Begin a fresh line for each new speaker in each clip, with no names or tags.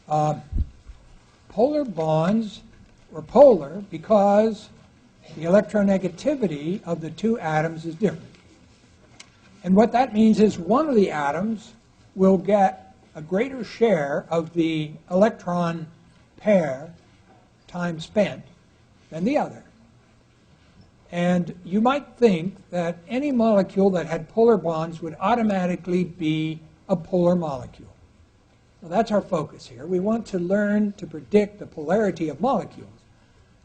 polar bonds were polar because the electronegativity of the two atoms is different. And what that means is one of the atoms will get a greater share of the electron pair time spent than the other. And you might think that any molecule that had polar bonds would automatically be a polar molecule. Well, that's our focus here. We want to learn to predict the polarity of molecules.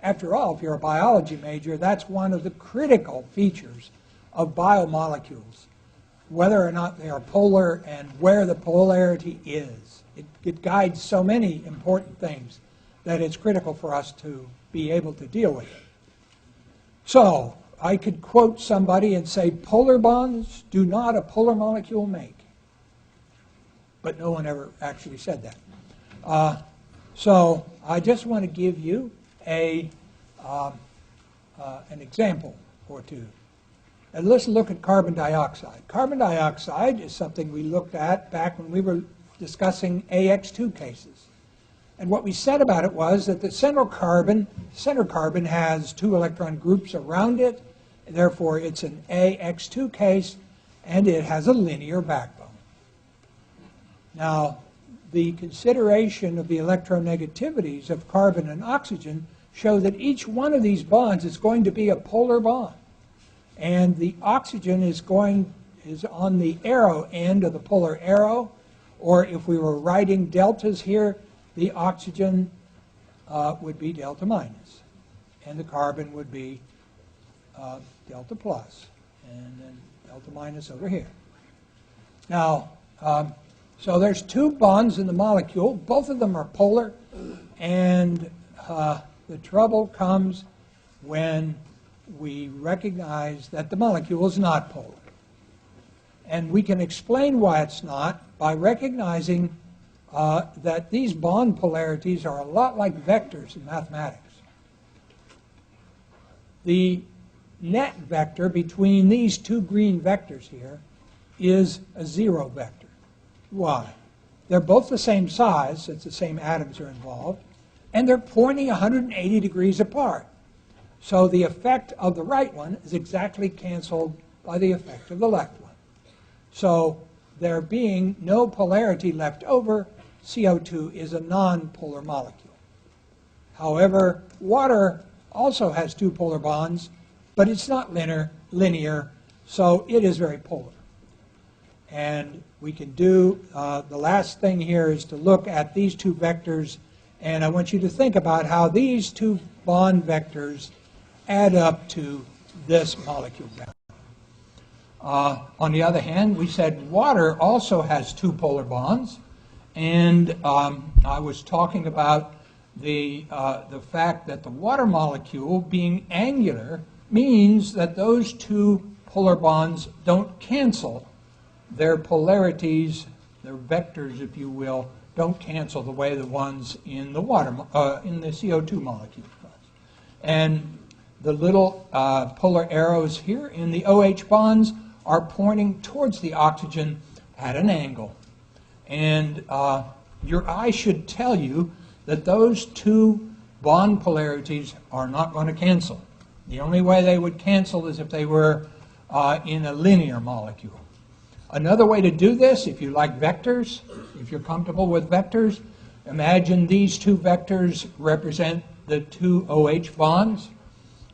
After all, if you're a biology major, that's one of the critical features of biomolecules, whether or not they are polar and where the polarity is. It guides so many important things that it's critical for us to be able to deal with it. So I could quote somebody and say, polar bonds do not a polar molecule make. But no one ever actually said that. So I just want to give you an example or two. And let's look at carbon dioxide. Carbon dioxide is something we looked at back when we were discussing AX2 cases. And what we said about it was that the center carbon has two electron groups around it. Therefore, it's an AX2 case, and it has a linear backbone. Now, the consideration of the electronegativities of carbon and oxygen show that each one of these bonds is going to be a polar bond. And the oxygen is on the arrow end of the polar arrow, or if we were writing deltas here, the oxygen would be delta minus, and the carbon would be delta plus, and then delta minus over here. Now, so there's two bonds in the molecule. Both of them are polar, and the trouble comes when we recognize that the molecule is not polar. And we can explain why it's not by recognizing that these bond polarities are a lot like vectors in mathematics. The net vector between these two green vectors here is a zero vector. Why? They're both the same size, since the same atoms are involved, and they're pointing 180 degrees apart. So the effect of the right one is exactly canceled by the effect of the left one. So there being no polarity left over, CO2 is a non-polar molecule. However, water also has two polar bonds, but it's not linear, so it is very polar. And we can do, the last thing here is to look at these two vectors, and I want you to think about how these two bond vectors add up to this molecule bound. On the other hand, we said water also has two polar bonds, and I was talking about the fact that the water molecule being angular means that those two polar bonds don't cancel. Their polarities, their vectors, if you will, don't cancel the way the ones in the water, in the CO2 molecule does. And the little polar arrows here in the OH bonds are pointing towards the oxygen at an angle. And your eye should tell you that those two bond polarities are not going to cancel. The only way they would cancel is if they were in a linear molecule. Another way to do this, if you like vectors, if you're comfortable with vectors, imagine these two vectors represent the two OH bonds.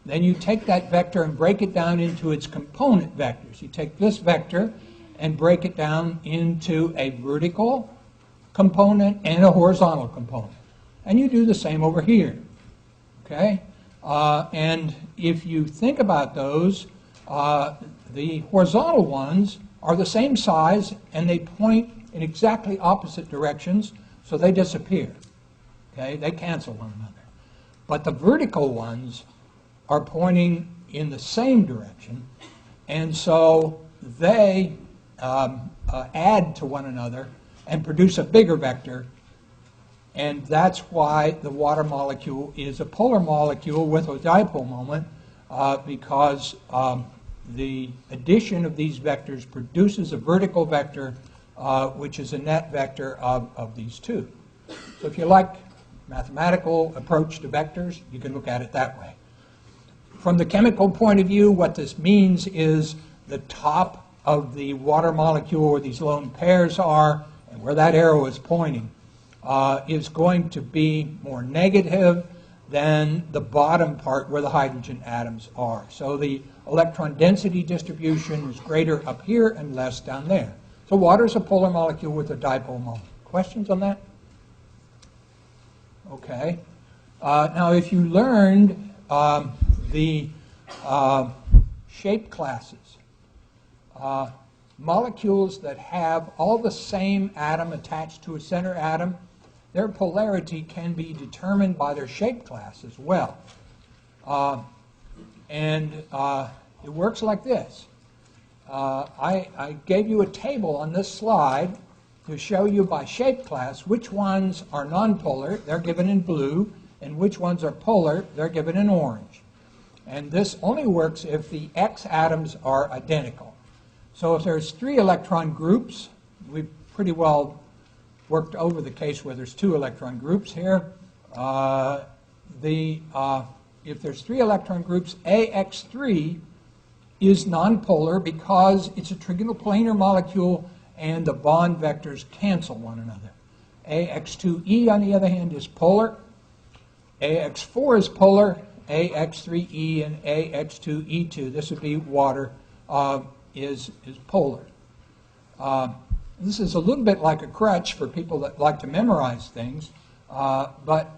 Then you take that vector and break it down into its component vectors. You take this vector and break it down into a vertical component and a horizontal component. And you do the same over here. Okay? And if you think about those, the horizontal ones are the same size and they point in exactly opposite directions, so they disappear. Okay? They cancel one another. But the vertical ones are pointing in the same direction, and so they add to one another and produce a bigger vector, and that's why the water molecule is a polar molecule with a dipole moment, because the addition of these vectors produces a vertical vector, which is a net vector of these two. So if you like mathematical approach to vectors, you can look at it that way. From the chemical point of view, what this means is the top of the water molecule where these lone pairs are, and where that arrow is pointing, is going to be more negative than the bottom part where the hydrogen atoms are. So the electron density distribution is greater up here and less down there. So water is a polar molecule with a dipole moment. Questions on that? Okay. Now if you learned the shape classes, molecules that have all the same atom attached to a center atom, their polarity can be determined by their shape class as well. It works like this. I gave you a table on this slide to show you by shape class which ones are nonpolar, they're given in blue, and which ones are polar, they're given in orange. And this only works if the X atoms are identical. So if there's 3 electron groups, we've pretty well worked over the case where there's 2 electron groups here. If there's 3 electron groups, AX3 is nonpolar because it's a trigonal molecule and the bond vectors cancel one another. AX2E, on the other hand, is polar. AX4 is polar. AX3E and AX2E2, this would be water, is polar. This is a little bit like a crutch for people that like to memorize things, but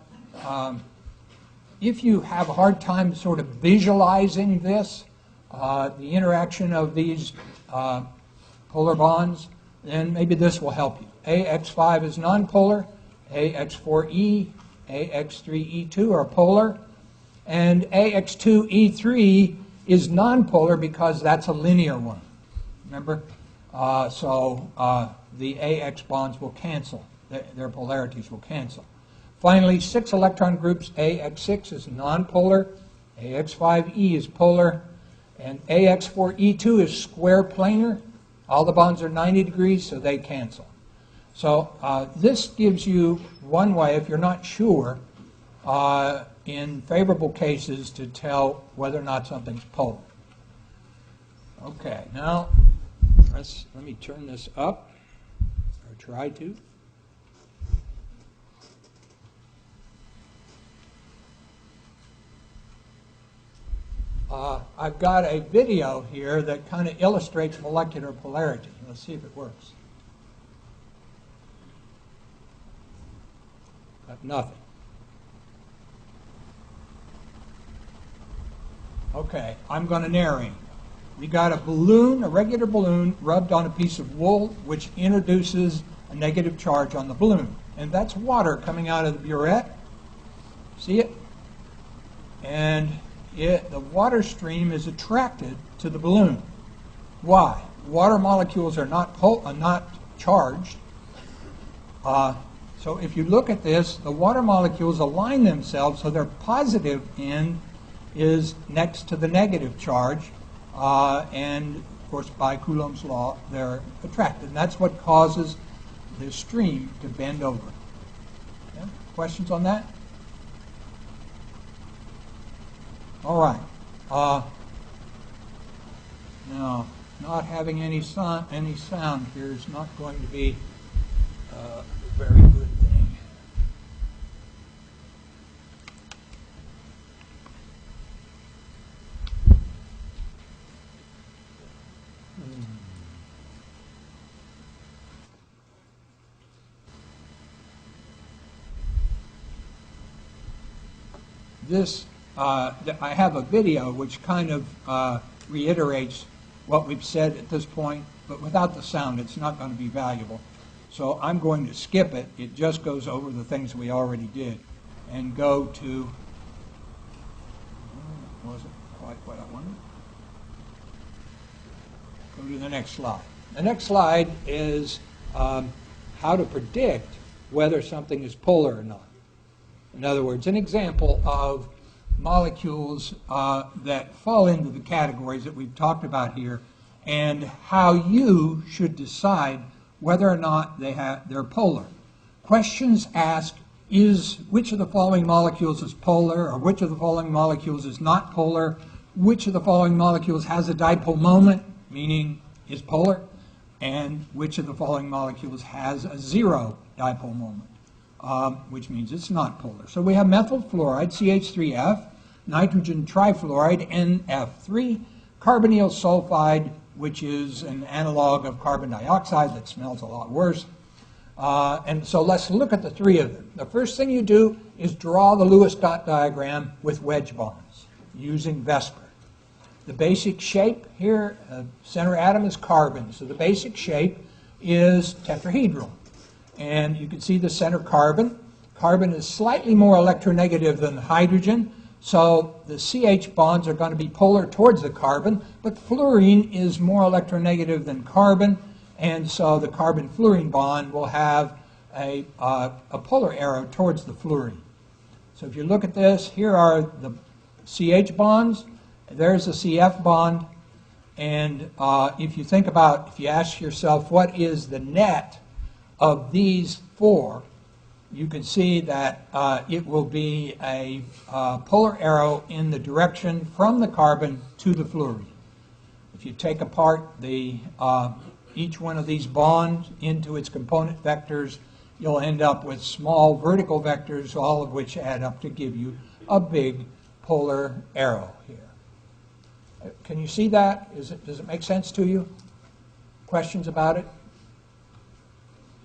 if you have a hard time sort of visualizing this, the interaction of these polar bonds, then maybe this will help you. AX5 is nonpolar, AX4E, AX3E2 are polar, and AX2E3 is nonpolar because that's a linear one. Remember? The AX bonds will cancel. Their polarities will cancel. Finally, 6 electron groups. AX6 is nonpolar, AX5E is polar, and AX4E2 is square planar. All the bonds are 90 degrees, so they cancel. So this gives you one way, if you're not sure, in favorable cases to tell whether or not something's polar. Okay, now let me turn this up, or try to. I've got a video here that kind of illustrates molecular polarity. Let's see if it works. Got nothing. Okay, I'm going to narrate. We got a balloon, a regular balloon, rubbed on a piece of wool, which introduces a negative charge on the balloon. And that's water coming out of the burette. See it? And the water stream is attracted to the balloon. Why? Water molecules are not charged. So if you look at this, the water molecules align themselves so their positive end is next to the negative charge. And, of course, by Coulomb's law, they're attracted. And that's what causes the stream to bend over. Okay? Questions on that? All right. Now, not having any sound here is not going to be a very good thing. I have a video which kind of reiterates what we've said at this point, but without the sound, it's not going to be valuable. So I'm going to skip it. It just goes over the things we already did and go to, wasn't quite what I wanted. Go to the next slide. The next slide is how to predict whether something is polar or not. In other words, an example of molecules that fall into the categories that we've talked about here, and how you should decide whether or not they're polar. questions ask is which of the following molecules is polar, or which of the following molecules is not polar, which of the following molecules has a dipole moment, meaning is polar, and which of the following molecules has a zero dipole moment, which means it's not polar. So we have methyl fluoride, CH3F, nitrogen trifluoride, NF3, carbonyl sulfide, which is an analog of carbon dioxide that smells a lot worse. And so let's look at the three of them. The first thing you do is draw the Lewis dot diagram with wedge bonds using VSEPR. The basic shape here, center atom is carbon, so the basic shape is tetrahedral. And you can see the center carbon. Carbon is slightly more electronegative than hydrogen, so the CH bonds are going to be polar towards the carbon, but fluorine is more electronegative than carbon, and so the carbon-fluorine bond will have a polar arrow towards the fluorine. So if you look at this, here are the CH bonds, there's the CF bond, and if you ask yourself what is the net of these four, you can see that it will be a polar arrow in the direction from the carbon to the fluorine. If you take apart each one of these bonds into its component vectors, you'll end up with small vertical vectors, all of which add up to give you a big polar arrow here. Can you see that? Does it make sense to you? Questions about it?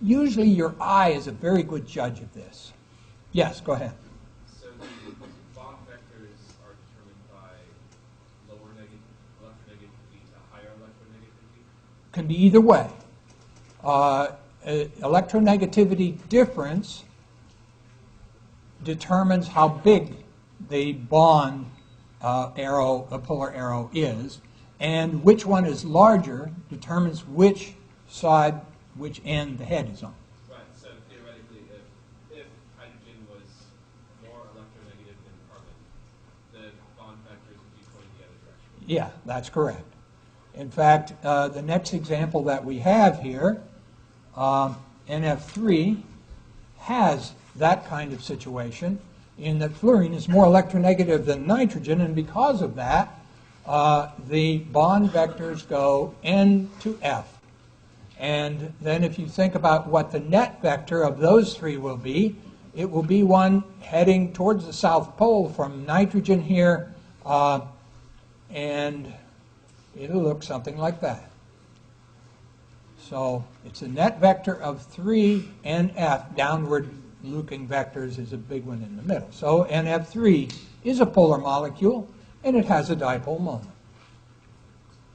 Usually your eye is a very good judge of this. Yes, go ahead.
So the bond vectors are determined by lower electronegativity to higher electronegativity?
Can be either way. Electronegativity difference determines how big the bond arrow, the polar arrow is, and which one is larger determines which side, which end the head is on.
Right, so theoretically, if hydrogen was more electronegative than carbon, the bond vectors would be pointing the other direction.
Yeah, that's correct. In fact, the next example that we have here, NF3, has that kind of situation in that fluorine is more electronegative than nitrogen, and because of that, the bond vectors go N to F. And then if you think about what the net vector of those three will be, it will be one heading towards the South Pole from nitrogen here, and it'll look something like that. So it's a net vector of 3 NF. Downward looking vectors is a big one in the middle. So NF3 is a polar molecule, and it has a dipole moment.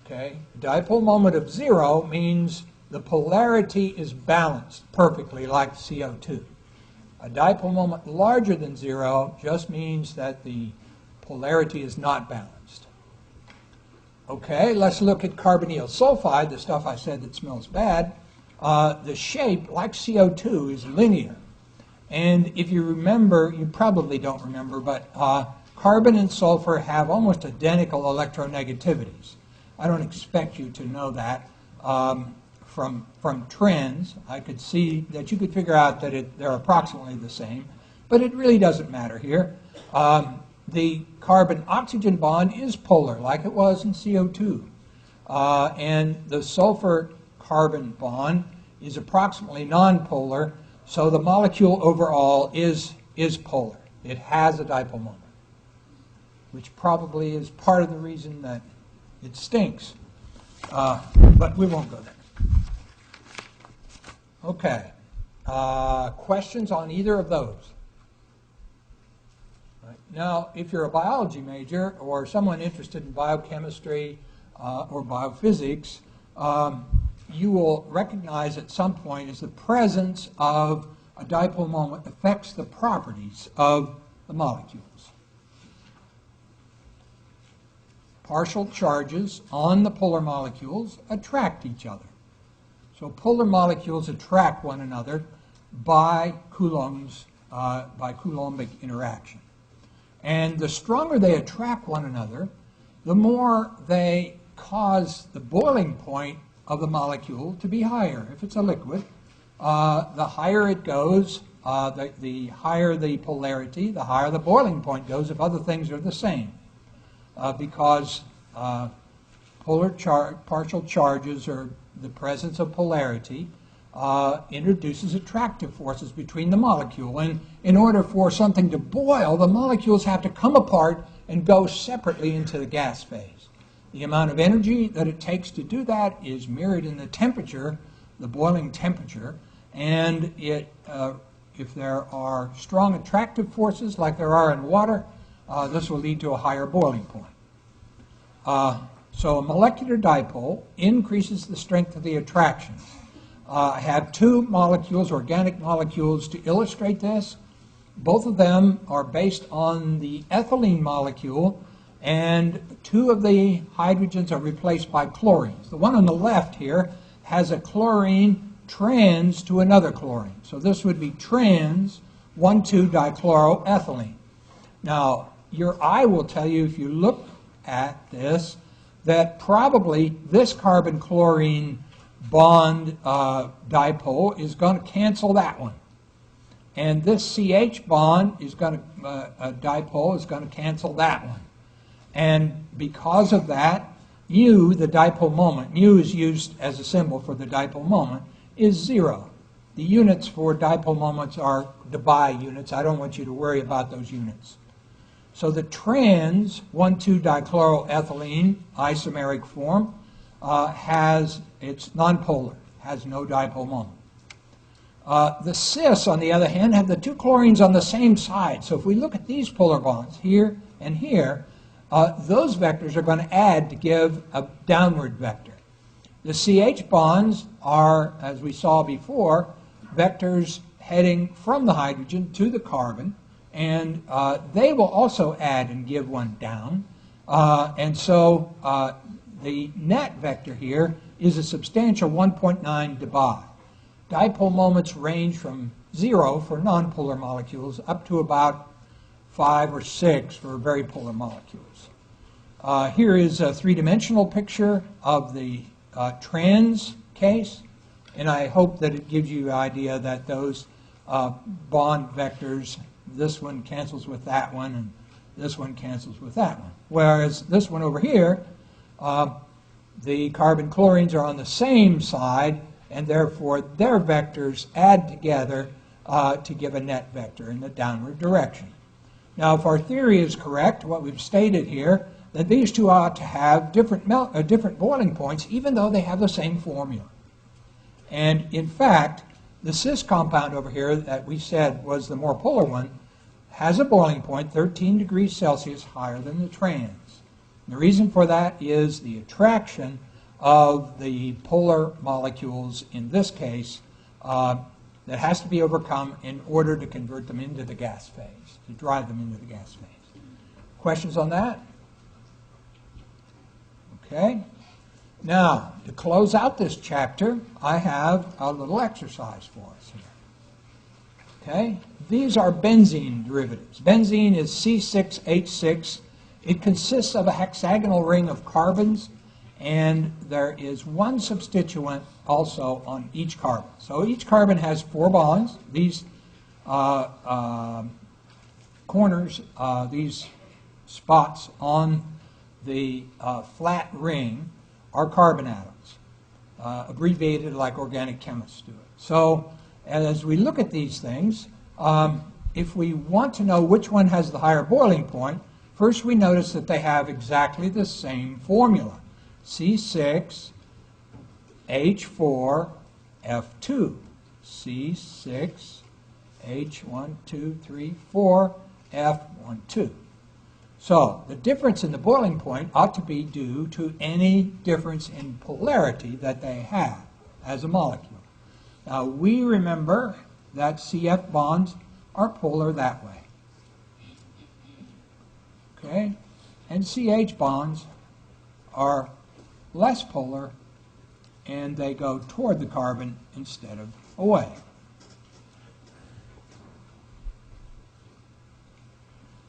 Okay? Dipole moment of 0 means the polarity is balanced perfectly like CO2. A dipole moment larger than 0 just means that the polarity is not balanced. Okay, let's look at carbonyl sulfide, the stuff I said that smells bad. The shape, like CO2, is linear. And if you remember, you probably don't remember, but carbon and sulfur have almost identical electronegativities. I don't expect you to know that from trends. I could see that you could figure out that they're approximately the same, but it really doesn't matter here. The carbon-oxygen bond is polar, like it was in CO2. And the sulfur-carbon bond is approximately nonpolar, so the molecule overall is polar. It has a dipole moment, which probably is part of the reason that it stinks. But we won't go there. Okay. Questions on either of those? Now, if you're a biology major or someone interested in biochemistry or biophysics, you will recognize at some point is the presence of a dipole moment affects the properties of the molecules. Partial charges on the polar molecules attract each other. So polar molecules attract one another by Coulombic interaction. And the stronger they attract one another, the more they cause the boiling point of the molecule to be higher. If it's a liquid, the higher it goes, the higher the polarity, the higher the boiling point goes if other things are the same. Because partial charges, or the presence of polarity, introduces attractive forces between the molecule. And in order for something to boil, the molecules have to come apart and go separately into the gas phase. The amount of energy that it takes to do that is mirrored in the temperature, the boiling temperature, and if there are strong attractive forces like there are in water, this will lead to a higher boiling point. So a molecular dipole increases the strength of the attractions. I have two molecules, organic molecules, to illustrate this. Both of them are based on the ethylene molecule, and two of the hydrogens are replaced by chlorines. The one on the left here has a chlorine trans to another chlorine. So this would be trans 1,2-dichloroethylene. Now, your eye will tell you, if you look at this, that probably this carbon-chlorine bond dipole is going to cancel that one. And this CH bond is going to, dipole is going to cancel that one. And because of that, mu, the dipole moment, mu is used as a symbol for the dipole moment, is 0. The units for dipole moments are Debye units. I don't want you to worry about those units. So the trans 1,2-dichloroethylene isomeric form it's nonpolar, has no dipole moment. The cis, on the other hand, have the two chlorines on the same side. So if we look at these polar bonds here and here, those vectors are going to add to give a downward vector. The CH bonds are, as we saw before, vectors heading from the hydrogen to the carbon, and they will also add and give one down. And so the net vector here is a substantial 1.9 Debye. Dipole moments range from 0 for nonpolar molecules up to about 5 or 6 for very polar molecules. Here is a three-dimensional picture of the trans case, and I hope that it gives you the idea that those bond vectors, this one cancels with that one, and this one cancels with that one. Whereas this one over here, the carbon chlorines are on the same side, and therefore their vectors add together to give a net vector in the downward direction. Now, if our theory is correct, what we've stated here, that these two ought to have different boiling points, even though they have the same formula. And in fact, the cis compound over here that we said was the more polar one has a boiling point 13 degrees Celsius higher than the trans. And the reason for that is the attraction of the polar molecules in this case that has to be overcome in order to convert them into the gas phase, to drive them into the gas phase. Questions on that? Okay. Now, to close out this chapter, I have a little exercise for us here. Okay? These are benzene derivatives. Benzene is C6H6. It consists of a hexagonal ring of carbons, and there is one substituent also on each carbon. So each carbon has 4 bonds. These corners, these spots on the flat ring are carbon atoms, abbreviated like organic chemists do it. So as we look at these things, if we want to know which one has the higher boiling point, first we notice that they have exactly the same formula. C6, H4, F2. C6, H1, 2, 3, 4, F1, 2. So the difference in the boiling point ought to be due to any difference in polarity that they have as a molecule. Now we remember that CF bonds are polar that way. Okay? And CH bonds are less polar, and they go toward the carbon instead of away.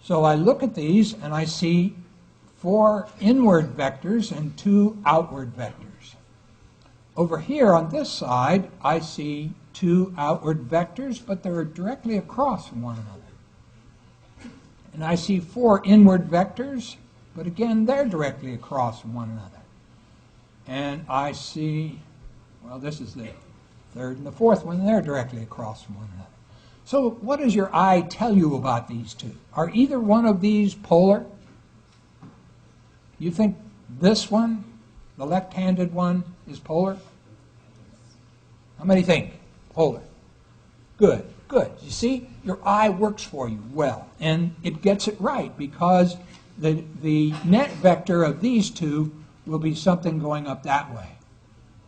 So I look at these and I see 4 inward vectors and 2 outward vectors. Over here on this side, I see two outward vectors, but they're directly across from one another. And I see four inward vectors, but again, they're directly across from one another. And I see, well, this is the third and the fourth one, they're directly across from one another. So what does your eye tell you about these two? Are either one of these polar? You think this one, the left-handed one, is polar? How many think polar? Good, good. You see, your eye works for you well, and it gets it right because the net vector of these two will be something going up that way,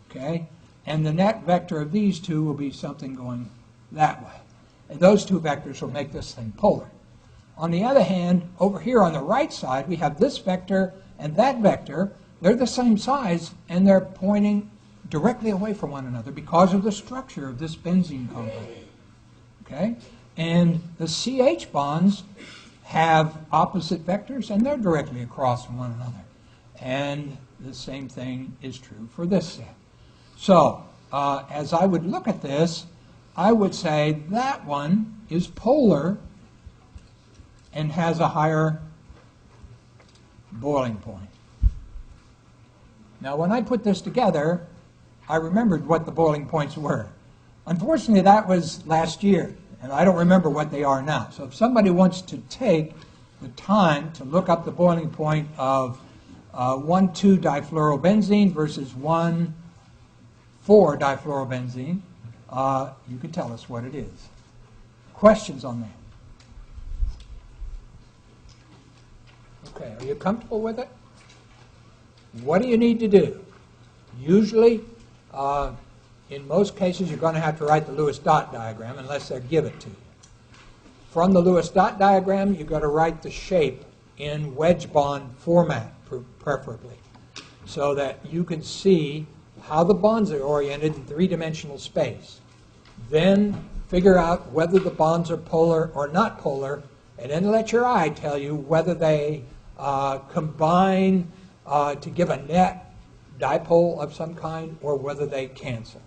okay? And the net vector of these two will be something going that way. And those two vectors will make this thing polar. On the other hand, over here on the right side, we have this vector and that vector. They're the same size, and they're pointing directly away from one another because of the structure of this benzene compound. Okay? And the CH bonds have opposite vectors, and they're directly across from one another. And the same thing is true for this set. So, as I would look at this, I would say that one is polar and has a higher boiling point. Now, when I put this together, I remembered what the boiling points were. Unfortunately, that was last year, and I don't remember what they are now. So if somebody wants to take the time to look up the boiling point of 1,2-difluorobenzene versus 1,4-difluorobenzene, you can tell us what it is. Questions on that? Okay, are you comfortable with it? What do you need to do? Usually, in most cases, you're going to have to write the Lewis dot diagram unless they give it to you. From the Lewis dot diagram, you've got to write the shape in wedge bond format, preferably, so that you can see how the bonds are oriented in three-dimensional space. Then figure out whether the bonds are polar or not polar, and then let your eye tell you whether they combine to give a net dipole of some kind or whether they cancel.